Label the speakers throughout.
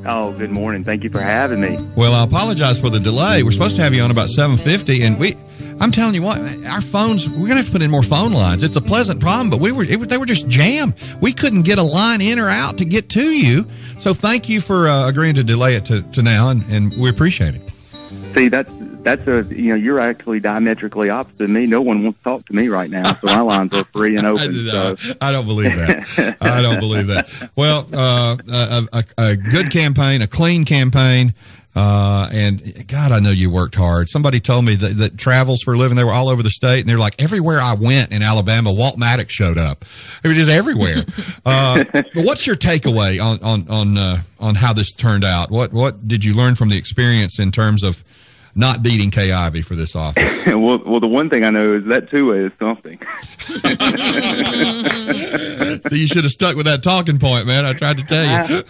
Speaker 1: Oh, good morning. Thank you for having me.
Speaker 2: Well, I apologize for the delay. We're supposed to have you on about 7:50, and I'm telling you what, our phones, we're going to have to put in more phone lines. It's a pleasant problem, but they were just jammed. We couldn't get a line in or out to get to you. So thank you for agreeing to delay it to now, and we appreciate it.
Speaker 1: See, that's you're actually diametrically opposite of me. No one wants to talk to me right now, so my lines are free and open.
Speaker 2: I don't believe that. I don't believe that. Well, a good campaign, a clean campaign, and God, I know you worked hard. Somebody told me that travels for a living. They were all over the state, and they're like, everywhere I went in Alabama, Walt Maddox showed up. It was just everywhere. But what's your takeaway on how this turned out? What did you learn from the experience in terms of not beating Kay Ivey for this office?
Speaker 1: well, the one thing I know is that two-way is something.
Speaker 2: So you should have stuck with that talking point, man. I tried to tell you.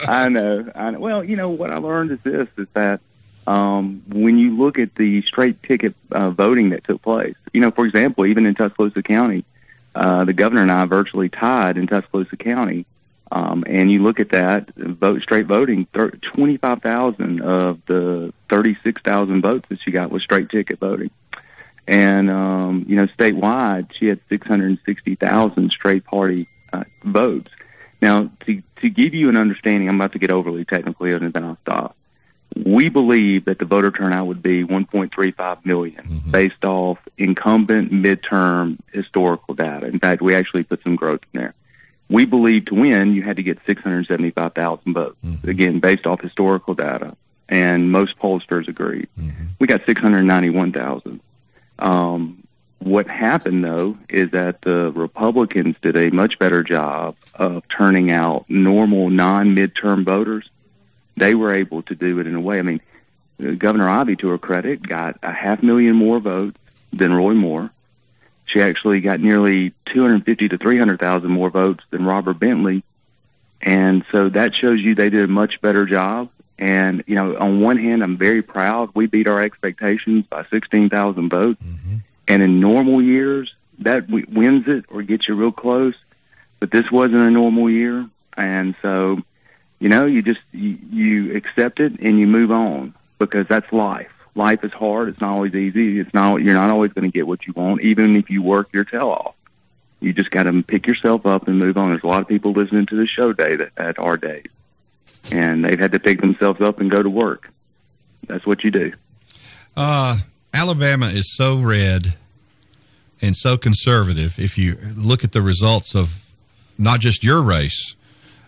Speaker 1: I know. Well, what I learned is that when you look at the straight ticket voting that took place, for example, even in Tuscaloosa County, the governor and I virtually tied in Tuscaloosa County. And you look at that, straight voting, 25,000 of the 36,000 votes that she got was straight ticket voting. And, statewide, she had 660,000 straight party votes. Now, to give you an understanding, I'm about to get overly technical here and then I'll stop. We believe that the voter turnout would be 1.35 million based off incumbent midterm historical data. In fact, we actually put some growth in there. We believe to win, you had to get 675,000 votes, again, based off historical data, and most pollsters agreed. We got 691,000. What happened, though, is that the Republicans did a much better job of turning out normal non-midterm voters. They were able to do it in a way. I mean, Governor Ivey, to her credit, got 500,000 more votes than Roy Moore. She actually got nearly 250 to 300,000 more votes than Robert Bentley. And so that shows you they did a much better job. And, on one hand, I'm very proud. We beat our expectations by 16,000 votes. And in normal years, that wins it or gets you real close. But this wasn't a normal year. And so, you accept it and you move on because that's life. Life is hard. It's not always easy. You're not always going to get what you want, even if you work your tail off. You just got to pick yourself up and move on. There's a lot of people listening to the show at our days, and they've had to pick themselves up and go to work. That's what you do.
Speaker 2: Alabama is so red and so conservative. If you look at the results of not just your race,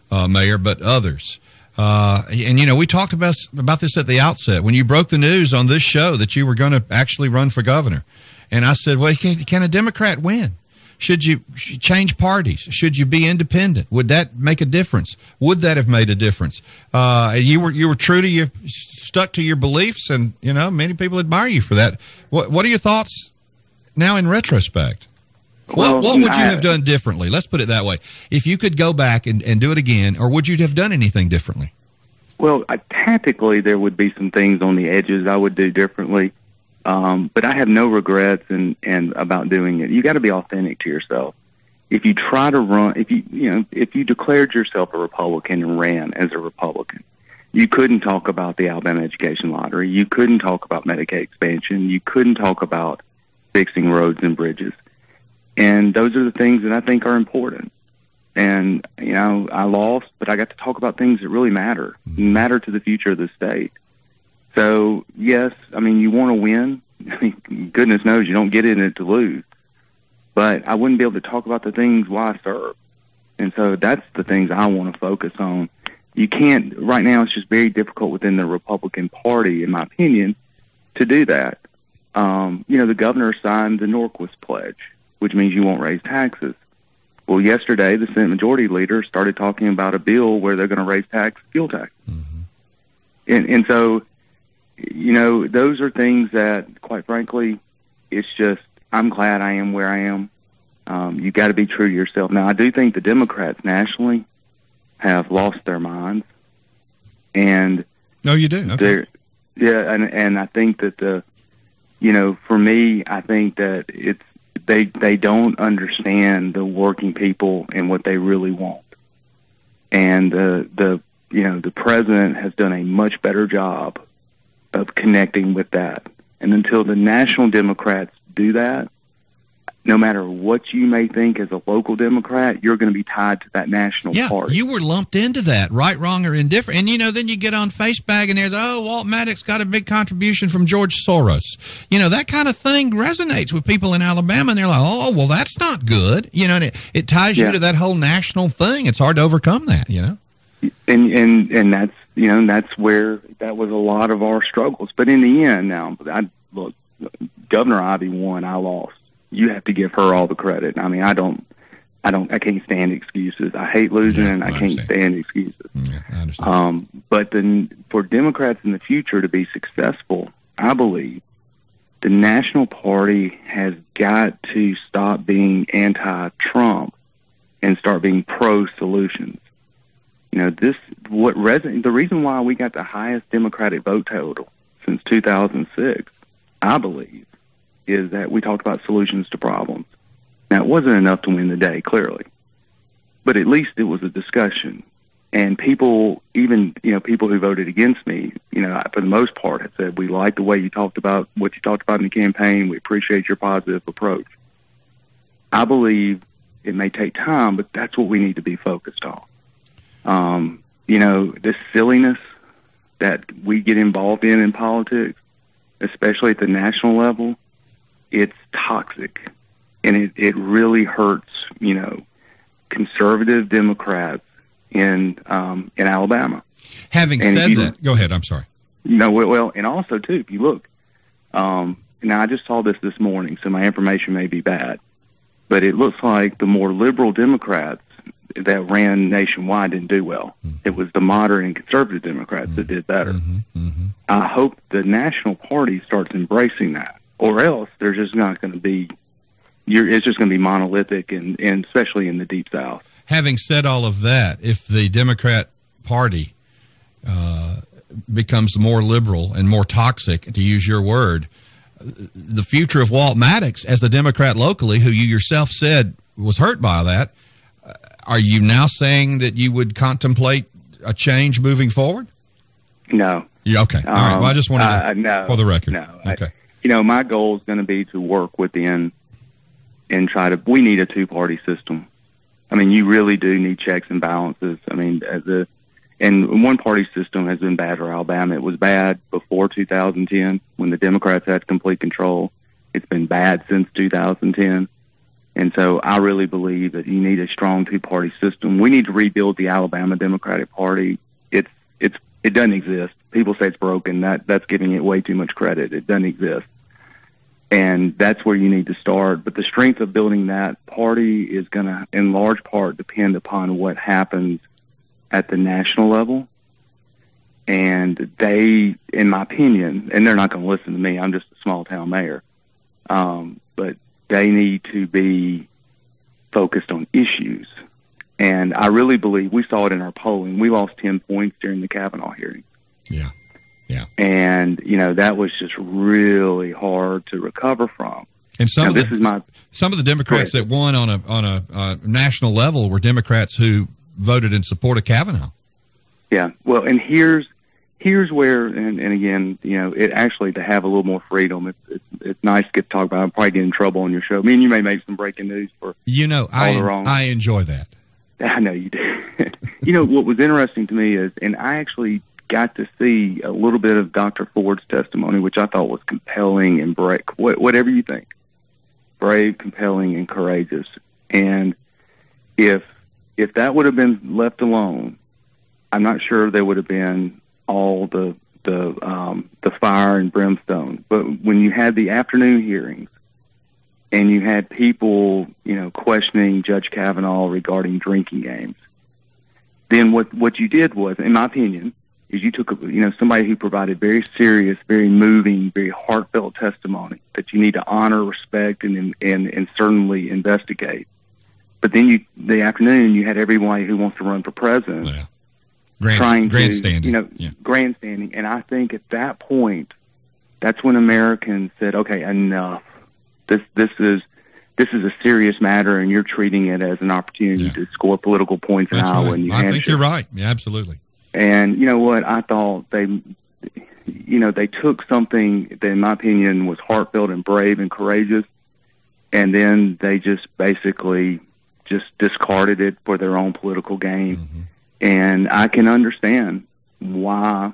Speaker 2: Mayor, but others. And we talked about this at the outset when you broke the news on this show that you were going to actually run for governor. And I said, well, can a Democrat win? Should you change parties? Should you be independent? Would that make a difference? Would that have made a difference? You were true to stuck to your beliefs, and many people admire you for that. What are your thoughts now in retrospect? What would you have done differently? Let's put it that way. If you could go back and do it again, or would you have done anything differently?
Speaker 1: Well, tactically, there would be some things on the edges I would do differently. But I have no regrets and about doing it. You got to be authentic to yourself. If you try to run, if you declared yourself a Republican and ran as a Republican, you couldn't talk about the Alabama education lottery. You couldn't talk about Medicaid expansion. You couldn't talk about fixing roads and bridges. And those are the things that I think are important. And, I lost, but I got to talk about things that really matter to the future of the state. So, yes, you want to win. Goodness knows you don't get in it to lose. But I wouldn't be able to talk about the things why I serve. And so that's the things I want to focus on. You can't, right now it's just very difficult within the Republican Party, in my opinion, to do that. The governor signed the Norquist Pledge, which means you won't raise taxes. Well, yesterday, the Senate Majority Leader started talking about a bill where they're going to raise fuel tax. And so, those are things that, quite frankly, it's just, I'm glad I am where I am. You've got to be true to yourself. Now, I do think the Democrats nationally have lost their minds. And
Speaker 2: no, you do. Okay.
Speaker 1: Yeah, and I think that for me, I think that they don't understand the working people and what they really want. And the the president has done a much better job of connecting with that. And until the national Democrats do that, no matter what you may think as a local Democrat, you're going to be tied to that national party.
Speaker 2: You were lumped into that, right, wrong, or indifferent. And, then you get on Facebook and there's, Walt Maddox got a big contribution from George Soros. That kind of thing resonates with people in Alabama, and they're like, oh, well, that's not good. And it ties you to that whole national thing. It's hard to overcome that,
Speaker 1: And that's, that's where that was a lot of our struggles. But in the end, now, look, Governor Ivey won, I lost. You have to give her all the credit. I mean, I can't stand excuses. I hate losing, and I can't stand excuses.
Speaker 2: Yeah, I understand.
Speaker 1: But then for Democrats in the future to be successful, I believe the national party has got to stop being anti-Trump and start being pro-solutions. The reason why we got the highest Democratic vote total since 2006, I believe, is that we talked about solutions to problems. Now, it wasn't enough to win the day, clearly, but at least it was a discussion. And people, even, people who voted against me, for the most part have said, we like the way you talked about what you talked about in the campaign. We appreciate your positive approach. I believe it may take time, but that's what we need to be focused on. This silliness that we get involved in politics, especially at the national level, it's toxic, and it really hurts, conservative Democrats in Alabama.
Speaker 2: Having said that, go ahead. I'm sorry.
Speaker 1: Well, and also too, if you look, now I just saw this morning, so my information may be bad, but it looks like the more liberal Democrats that ran nationwide didn't do well. Mm-hmm. It was the moderate and conservative Democrats that did better.
Speaker 2: Mm-hmm. Mm-hmm.
Speaker 1: I hope the national party starts embracing that. Or else there's just not going to be, it's just going to be monolithic, and especially in the Deep South.
Speaker 2: Having said all of that, if the Democrat Party becomes more liberal and more toxic, to use your word, the future of Walt Maddox as a Democrat locally, who you yourself said was hurt by that, are you now saying that you would contemplate a change moving forward?
Speaker 1: No.
Speaker 2: Yeah, okay. All right. Well, I just wanted to, for the record.
Speaker 1: No.
Speaker 2: Okay.
Speaker 1: My goal is going to be to work within and we need a two-party system. I mean, you really do need checks and balances. I mean, and one-party system has been bad for Alabama. It was bad before 2010 when the Democrats had complete control. It's been bad since 2010. And so I really believe that you need a strong two-party system. We need to rebuild the Alabama Democratic Party. It doesn't exist. People say it's broken. That's giving it way too much credit. It doesn't exist. And that's where you need to start. But the strength of building that party is going to, in large part, depend upon what happens at the national level. And they, in my opinion, and they're not going to listen to me, I'm just a small-town mayor, but they need to be focused on issues. And I really believe, we saw it in our polling, we lost 10 points during the Kavanaugh hearing.
Speaker 2: Yeah.
Speaker 1: And, that was just really hard to recover from.
Speaker 2: And some of the Democrats that won on a national level were Democrats who voted in support of Kavanaugh.
Speaker 1: Yeah. Well, and here's where, and again, it actually, to have a little more freedom, it's nice to get to talk about it. I'll probably get in trouble on your show. Me and you may make some breaking news for
Speaker 2: I enjoy that.
Speaker 1: I know you do. What was interesting to me is, and I actually got to see a little bit of Dr. Ford's testimony, which I thought was compelling and brave, whatever you think, brave, compelling, and courageous. And if that would have been left alone, I'm not sure there would have been all the fire and brimstone. But when you had the afternoon hearings and you had people, questioning Judge Kavanaugh regarding drinking games, then what you did was, in my opinion, is you took somebody who provided very serious, very moving, very heartfelt testimony that you need to honor, respect, and certainly investigate. But then the afternoon, you had everybody who wants to run for president.
Speaker 2: Yeah.
Speaker 1: Grandstanding. Grandstanding. And I think at that point, that's when Americans said, okay, enough. This is a serious matter, and you're treating it as an opportunity to score political points in Iowa and New Hampshire.
Speaker 2: I think you're right. Yeah, absolutely.
Speaker 1: And you know what? I thought they took something that, in my opinion, was heartfelt and brave and courageous, and then they just basically just discarded it for their own political gain.
Speaker 2: Mm-hmm.
Speaker 1: And I can understand why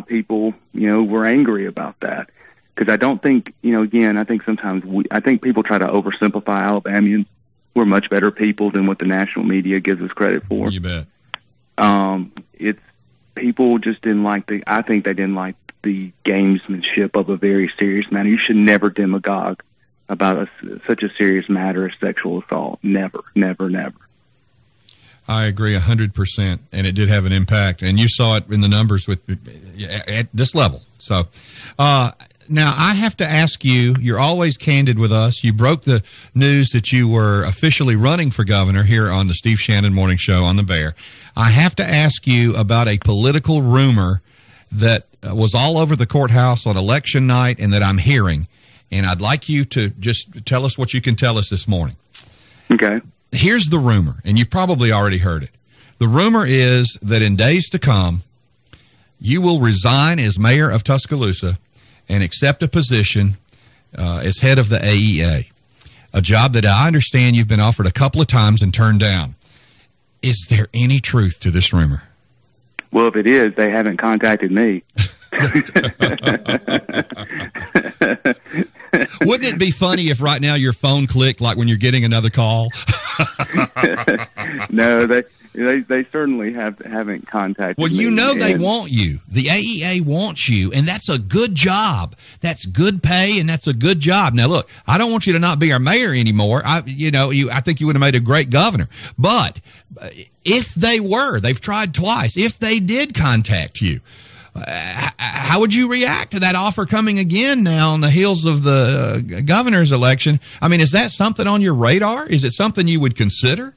Speaker 1: people, were angry about that. Because I don't think, again, I think sometimes I think people try to oversimplify Alabamians. We're much better people than what the national media gives us credit for.
Speaker 2: You bet.
Speaker 1: It's people just didn't like I think they didn't like the gamesmanship of a very serious matter. You should never demagogue about such a serious matter as sexual assault. Never, never, never.
Speaker 2: I agree 100%, and it did have an impact, and you saw it in the numbers at this level. So, now I have to ask you, you're always candid with us. You broke the news that you were officially running for governor here on the Steve Shannon Morning Show on the Bear. I have to ask you about a political rumor that was all over the courthouse on election night and that I'm hearing, and I'd like you to just tell us what you can tell us this morning.
Speaker 1: Okay.
Speaker 2: Here's the rumor, and you've probably already heard it. The rumor is that in days to come, you will resign as mayor of Tuscaloosa and accept a position as head of the AEA, a job that I understand you've been offered a couple of times and turned down. Is there any truth to this rumor?
Speaker 1: Well, if it is, they haven't contacted me.
Speaker 2: Wouldn't it be funny if right now your phone clicked like when you're getting another call?
Speaker 1: No, they certainly haven't contacted me.
Speaker 2: Well, you know they want you. The AEA wants you, and that's a good job. That's good pay, and that's a good job. Now, look, I don't want you to not be our mayor anymore. I think you would have made a great governor. But if they've tried twice, if they did contact you, how would you react to that offer coming again now on the heels of the governor's election? I mean, is that something on your radar? Is it something you would consider?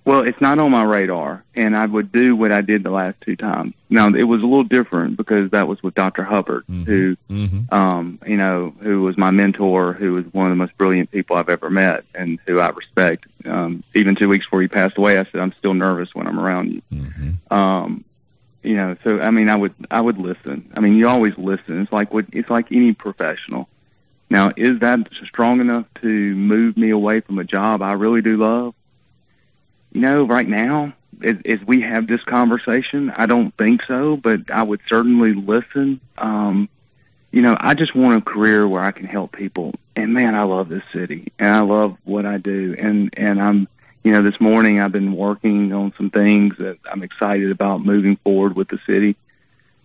Speaker 1: Well, it's not on my radar, and I would do what I did the last two times. Now, it was a little different because that was with Dr. Hubbard, who was my mentor, who was one of the most brilliant people I've ever met, and who I respect. Even 2 weeks before he passed away, I said, I'm still nervous when I'm around you. Mm-hmm. So I mean, I would listen. I mean, you always listen. It's like any professional. Now, is that strong enough to move me away from a job I really do love? Right now, as we have this conversation, I don't think so, but I would certainly listen. I just want a career where I can help people. And man, I love this city and I love what I do. And I'm, this morning I've been working on some things that I'm excited about moving forward with the city.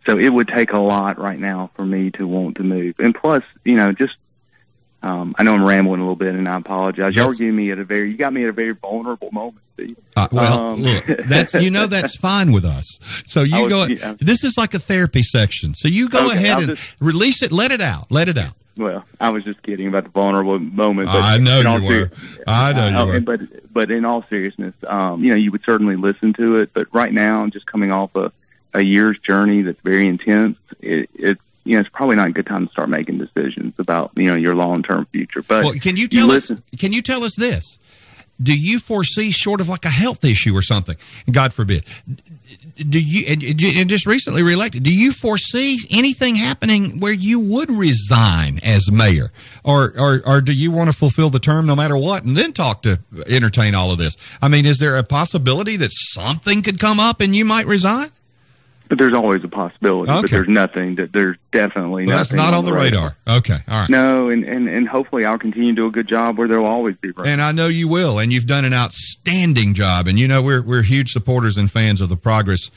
Speaker 1: So it would take a lot right now for me to want to move. And plus, I know I'm rambling a little bit, and I apologize.
Speaker 2: Yes.
Speaker 1: You got me at a very vulnerable moment, Steve.
Speaker 2: Look, that's fine with us. So you go. This is like a therapy section. So you go ahead and release it. Let it out.
Speaker 1: Well, I was just kidding about the vulnerable moment. But
Speaker 2: I know you were.
Speaker 1: But in all seriousness, you would certainly listen to it. But right now, I'm just coming off a year's journey that's very intense. It's probably not a good time to start making decisions about, your long-term future. But
Speaker 2: can you tell us this? Do you foresee, short of like a health issue or something, God forbid, do you, and just recently reelected, do you foresee anything happening where you would resign as mayor? Or do you want to fulfill the term no matter what and then entertain all of this? I mean, is there a possibility that something could come up and you might resign?
Speaker 1: But there's always a possibility. Okay. But there's definitely nothing.
Speaker 2: That's not on the radar. Okay, all right.
Speaker 1: No, and hopefully I'll continue to do a good job where there'll always be rain.
Speaker 2: And I know you will, and you've done an outstanding job. And we're huge supporters and fans of the progress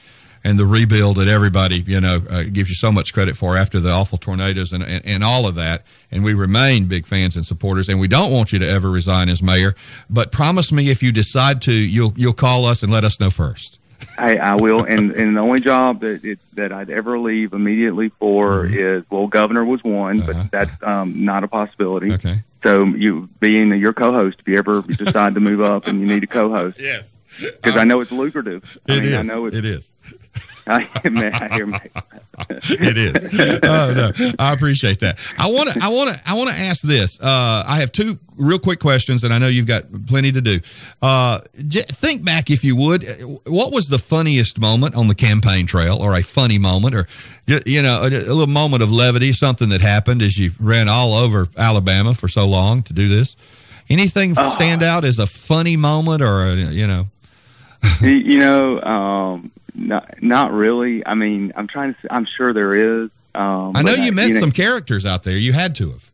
Speaker 2: and the rebuild that everybody gives you so much credit for after the awful tornadoes and all of that. And we remain big fans and supporters. And we don't want you to ever resign as mayor. But promise me, if you decide to, you'll call us and let us know first.
Speaker 1: I will, and the only job that I'd ever leave immediately for is, governor was one, but that's not a possibility.
Speaker 2: Okay.
Speaker 1: So you being your co-host, if you ever decide to move up and you need a co-host,
Speaker 2: yes,
Speaker 1: because I know it's lucrative.
Speaker 2: It is.
Speaker 1: I hear me.
Speaker 2: It is. No, I appreciate that. I want to ask this. I have two real quick questions, and I know you've got plenty to do. Think back, if you would. What was the funniest moment on the campaign trail, or a funny moment, or a little moment of levity, something that happened as you ran all over Alabama for so long to do this? Anything stand out as a funny moment, or Not really. I mean, I'm sure there is. I know you met some characters out there. You had to have.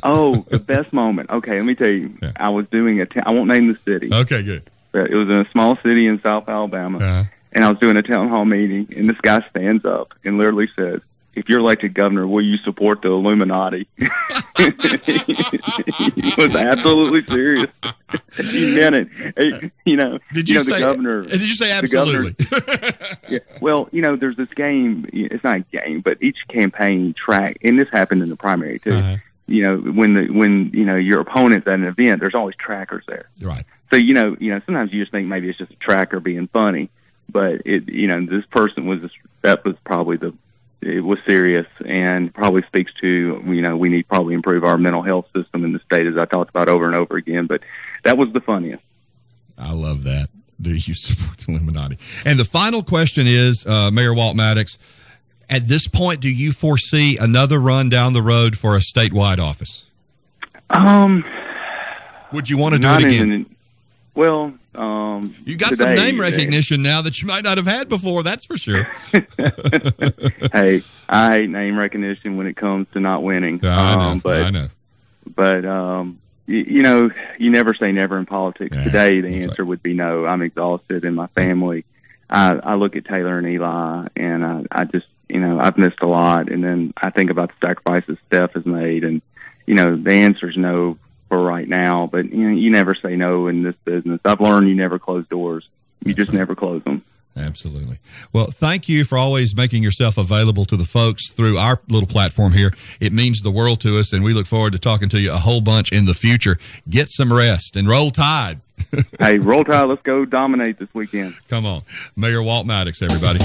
Speaker 1: The best moment. Okay, let me tell you. Yeah. I was doing I won't name the city.
Speaker 2: Okay, good.
Speaker 1: But it was in a small city in South Alabama, and I was doing a town hall meeting, and this guy stands up and literally says, "If you're elected governor, will you support the Illuminati?" He was absolutely serious. He meant it.
Speaker 2: Did you say
Speaker 1: the governor?
Speaker 2: Did you say absolutely?
Speaker 1: Yeah. Well, there's this game. It's not a game, but each campaign track, and this happened in the primary too. Uh-huh. When your opponent's at an event, there's always trackers there.
Speaker 2: Right.
Speaker 1: So sometimes you just think maybe it's just a tracker being funny, but this person was probably it was serious, and probably speaks to, we need probably improve our mental health system in the state, as I talked about over and over again. But that was the funniest.
Speaker 2: I love that. Do you support the Illuminati? And the final question is, Mayor Walt Maddox, at this point, do you foresee another run down the road for a statewide office? Would you want to do it again? You got some name recognition now that you might not have had before, that's for sure.
Speaker 1: Hey, I hate name recognition when it comes to not winning.
Speaker 2: I know.
Speaker 1: But you never say never in politics.
Speaker 2: Yeah,
Speaker 1: today, the answer would be no. I'm exhausted, and my family. I look at Taylor and Eli, and I just, I've missed a lot. And then I think about the sacrifices Steph has made, and, the answer's no for right now, but you never say no in this business. I've learned you never close doors. You just never close them.
Speaker 2: Absolutely. Well, thank you for always making yourself available to the folks through our little platform here. It means the world to us, and we look forward to talking to you a whole bunch in the future. Get some rest and roll tide.
Speaker 1: Hey, roll tide. Let's go dominate this weekend.
Speaker 2: Come on. Mayor Walt Maddox, everybody.